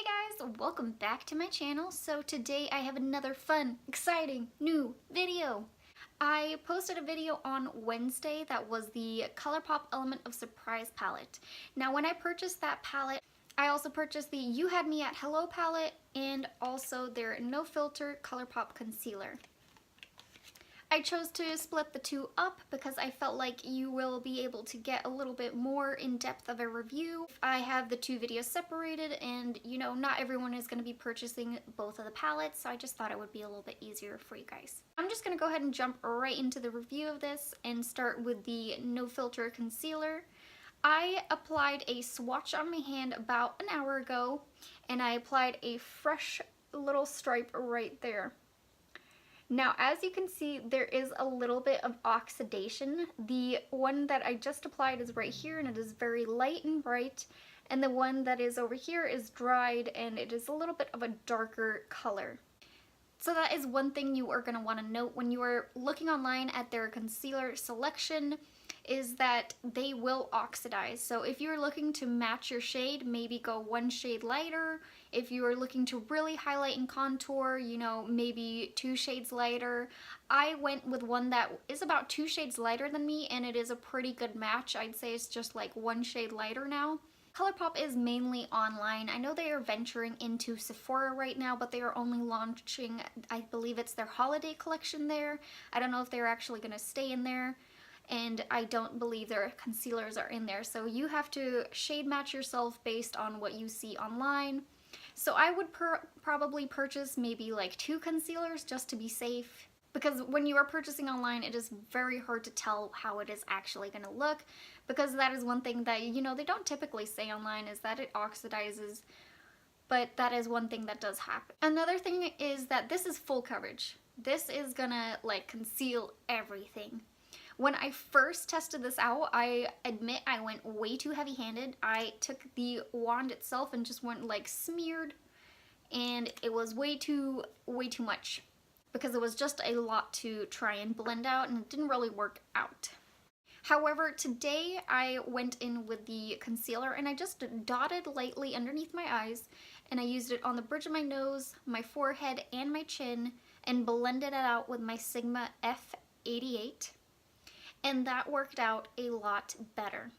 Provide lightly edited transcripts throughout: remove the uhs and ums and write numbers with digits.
Hey guys, welcome back to my channel. So today I have another fun, exciting, new video. I posted a video on Wednesday that was the Colourpop Element of Surprise palette. Now when I purchased that palette, I also purchased the You Had Me at Hello palette and also their No Filter Colourpop concealer. I chose to split the two up because I felt like you will be able to get a little bit more in depth of a review. I have the two videos separated and you know, not everyone is going to be purchasing both of the palettes, so I just thought it would be a little bit easier for you guys. I'm just going to go ahead and jump right into the review of this and start with the No Filter concealer. I applied a swatch on my hand about an hour ago and I applied a fresh little stripe right there. Now, as you can see, there is a little bit of oxidation. The one that I just applied is right here and it is very light and bright. And the one that is over here is dried and it is a little bit of a darker color. So that is one thing you are going to want to note when you are looking online at their concealer selection, is that they will oxidize. So if you're looking to match your shade, maybe go one shade lighter. If you are looking to really highlight and contour, you know, maybe 2 shades lighter. I went with one that is about 2 shades lighter than me and it is a pretty good match. I'd say it's just like 1 shade lighter now. Colourpop is mainly online. I know they are venturing into Sephora right now, but they are only launching, I believe it's their holiday collection there. I don't know if they're actually going to stay in there. And I don't believe their concealers are in there. So you have to shade match yourself based on what you see online. So I would probably purchase maybe like 2 concealers just to be safe. Because when you are purchasing online, it is very hard to tell how it is actually going to look. Because that is one thing that, you know, they don't typically say online, is that it oxidizes. But that is one thing that does happen. Another thing is that this is full coverage. This is gonna like conceal everything. When I first tested this out, I admit I went way too heavy-handed. I took the wand itself and just went like smeared, and it was way too much because it was just a lot to try and blend out and it didn't really work out. However, today I went in with the concealer and I just dotted lightly underneath my eyes and I used it on the bridge of my nose, my forehead, and my chin and blended it out with my Sigma F88. And that worked out a lot better.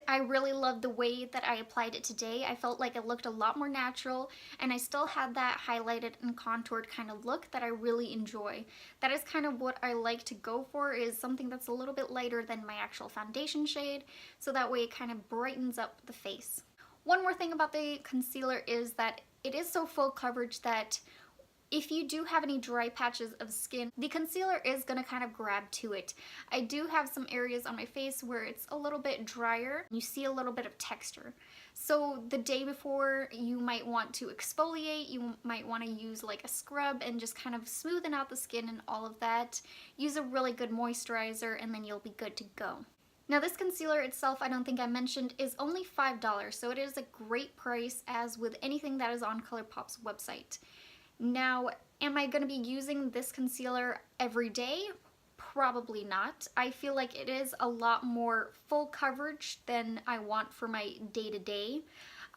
I really loved the way that I applied it today. I felt like it looked a lot more natural and I still had that highlighted and contoured kind of look that I really enjoy. That is kind of what I like to go for, is something that's a little bit lighter than my actual foundation shade, so that way it kind of brightens up the face. One more thing about the concealer is that it is so full coverage that if you do have any dry patches of skin, the concealer is going to kind of grab to it. I do have some areas on my face where it's a little bit drier. You see a little bit of texture. So the day before you might want to exfoliate, you might want to use like a scrub and just kind of smoothen out the skin and all of that. Use a really good moisturizer and then you'll be good to go. Now this concealer itself, I don't think I mentioned, is only $5, so it is a great price as with anything that is on Colourpop's website. Now, am I going to be using this concealer every day? Probably not. I feel like it is a lot more full coverage than I want for my day-to-day.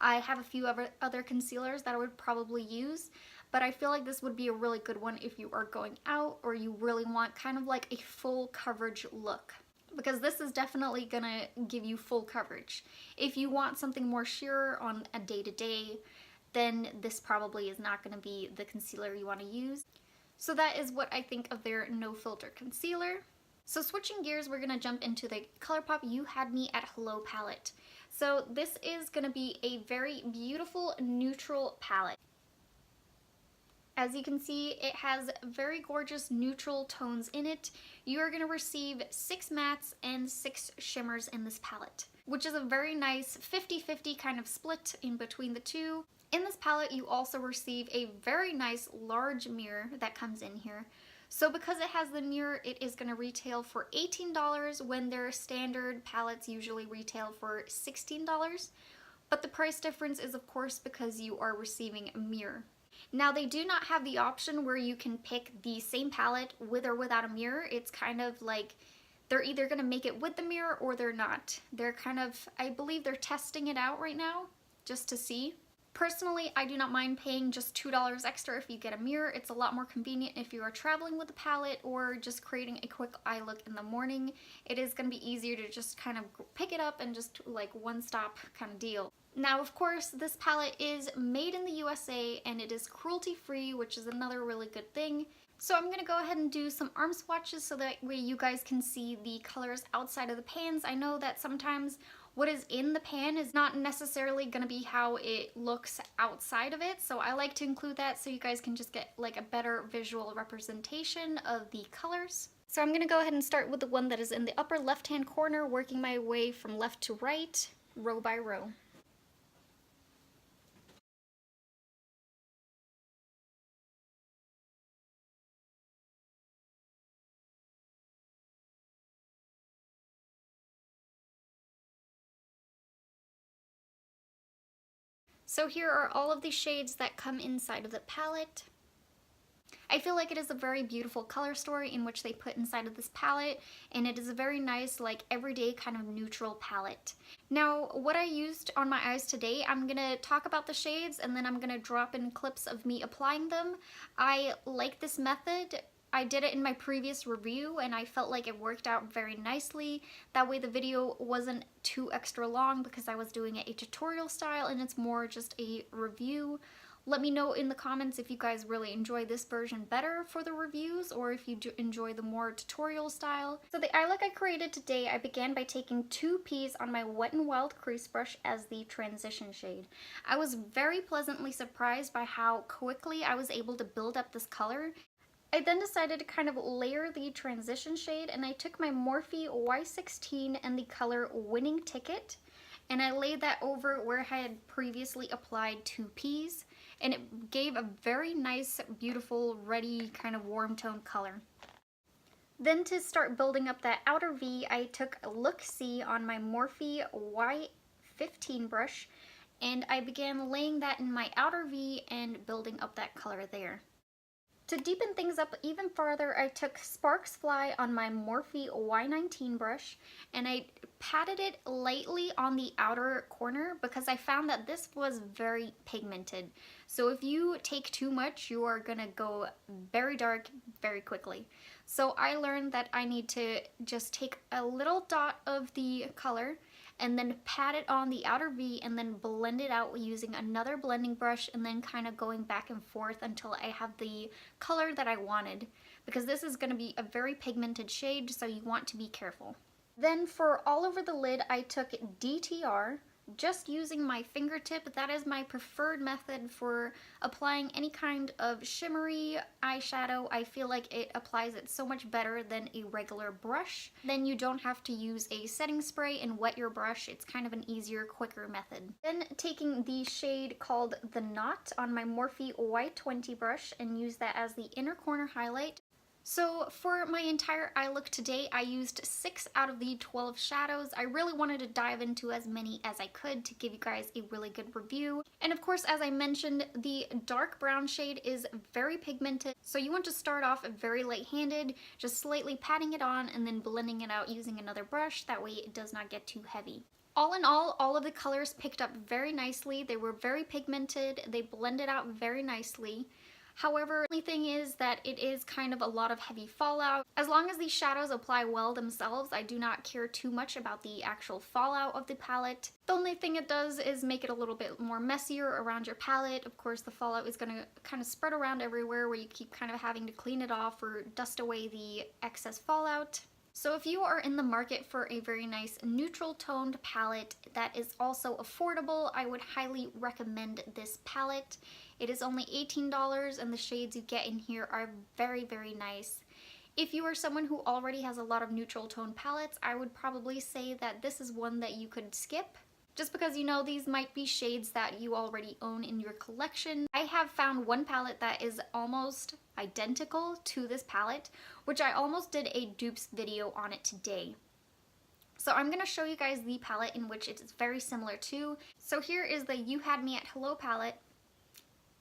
I have a few other concealers that I would probably use, but I feel like this would be a really good one if you are going out or you really want kind of like a full coverage look. Because this is definitely going to give you full coverage. If you want something more sheer on a day-to-day, then this probably is not going to be the concealer you want to use. So that is what I think of their No Filter concealer. So switching gears, we're going to jump into the Colourpop You Had Me at Hello palette. So this is going to be a very beautiful neutral palette. As you can see, it has very gorgeous neutral tones in it. You are going to receive 6 mattes and 6 shimmers in this palette, which is a very nice 50-50 kind of split in between the two. In this palette, you also receive a very nice large mirror that comes in here. So because it has the mirror, it is going to retail for $18 when their standard palettes usually retail for $16. But the price difference is of course because you are receiving a mirror. Now they do not have the option where you can pick the same palette with or without a mirror. It's kind of like they're either going to make it with the mirror or they're not. They're kind of, I believe they're testing it out right now just to see. Personally, I do not mind paying just $2 extra if you get a mirror. It's a lot more convenient if you are traveling with a palette or just creating a quick eye look in the morning. It is going to be easier to just kind of pick it up and just like one-stop kind of deal. Now, of course, this palette is made in the USA and it is cruelty-free, which is another really good thing. So I'm going to go ahead and do some arm swatches so that way you guys can see the colors outside of the pans. I know that sometimes what is in the pan is not necessarily going to be how it looks outside of it, so I like to include that so you guys can just get like a better visual representation of the colors. So I'm going to go ahead and start with the one that is in the upper left-hand corner, working my way from left to right, row by row. So here are all of the shades that come inside of the palette. I feel like it is a very beautiful color story in which they put inside of this palette, and it is a very nice, like, everyday kind of neutral palette. Now, what I used on my eyes today, I'm gonna talk about the shades and then I'm gonna drop in clips of me applying them. I like this method. I did it in my previous review and I felt like it worked out very nicely. That way the video wasn't too extra long because I was doing it a tutorial style and it's more just a review. Let me know in the comments if you guys really enjoy this version better for the reviews or if you do enjoy the more tutorial style. So the eye look I created today, I began by taking 2 Ps on my Wet n Wild crease brush as the transition shade. I was very pleasantly surprised by how quickly I was able to build up this color. I then decided to kind of layer the transition shade and I took my Morphe Y16 and the color Winning Ticket and I laid that over where I had previously applied 2 Ps and it gave a very nice, beautiful, ready kind of warm tone color. Then to start building up that outer V, I took a Look See on my Morphe Y15 brush and I began laying that in my outer V and building up that color there. To deepen things up even farther, I took Sparks Fly on my Morphe Y19 brush and I patted it lightly on the outer corner because I found that this was very pigmented. So if you take too much, you are gonna go very dark very quickly. So I learned that I need to just take a little dot of the color and then pat it on the outer V and then blend it out using another blending brush and then kind of going back and forth until I have the color that I wanted, because this is going to be a very pigmented shade, so you want to be careful. Then for all over the lid, I took DTR, just using my fingertip. That is my preferred method for applying any kind of shimmery eyeshadow. I feel like it applies it so much better than a regular brush. Then you don't have to use a setting spray and wet your brush. It's kind of an easier, quicker method. Then taking the shade called The Knot on my Morphe Y20 brush and use that as the inner corner highlight. So for my entire eye look today, I used 6 out of the 12 shadows. I really wanted to dive into as many as I could to give you guys a really good review. And of course, as I mentioned, the dark brown shade is very pigmented. So you want to start off very light-handed, just slightly patting it on and then blending it out using another brush. That way it does not get too heavy. All in all of the colors picked up very nicely. They were very pigmented. They blended out very nicely. However, the only thing is that it is kind of a lot of heavy fallout. As long as these shadows apply well themselves, I do not care too much about the actual fallout of the palette. The only thing it does is make it a little bit more messier around your palette. Of course, the fallout is going to kind of spread around everywhere where you keep kind of having to clean it off or dust away the excess fallout. So if you are in the market for a very nice neutral toned palette that is also affordable, I would highly recommend this palette. It is only $18 and the shades you get in here are very, very nice. If you are someone who already has a lot of neutral tone palettes, I would probably say that this is one that you could skip. Just because, you know, these might be shades that you already own in your collection. I have found one palette that is almost identical to this palette, which I almost did a dupes video on it today. So I'm going to show you guys the palette in which it is very similar to. So here is the You Had Me at Hello palette,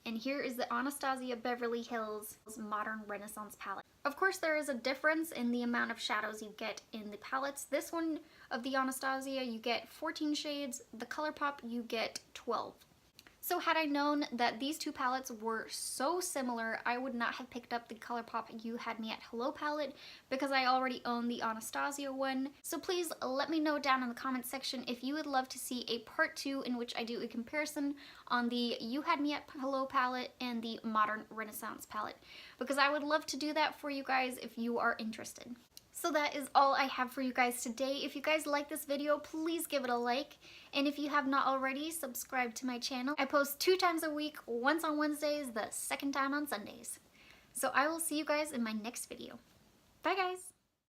and here is the Anastasia Beverly Hills Modern Renaissance palette. Of course, there is a difference in the amount of shadows you get in the palettes. This one of the Anastasia, you get 14 shades. The Colourpop, you get 12. So had I known that these two palettes were so similar, I would not have picked up the Colourpop You Had Me at Hello palette because I already own the Anastasia one. So please let me know down in the comment section if you would love to see a part 2 in which I do a comparison on the You Had Me at Hello palette and the Modern Renaissance palette, because I would love to do that for you guys if you are interested. So that is all I have for you guys today. If you guys like this video, please give it a like. And if you have not already, subscribe to my channel. I post 2 times a week, once on Wednesdays, the second time on Sundays. So I will see you guys in my next video. Bye guys!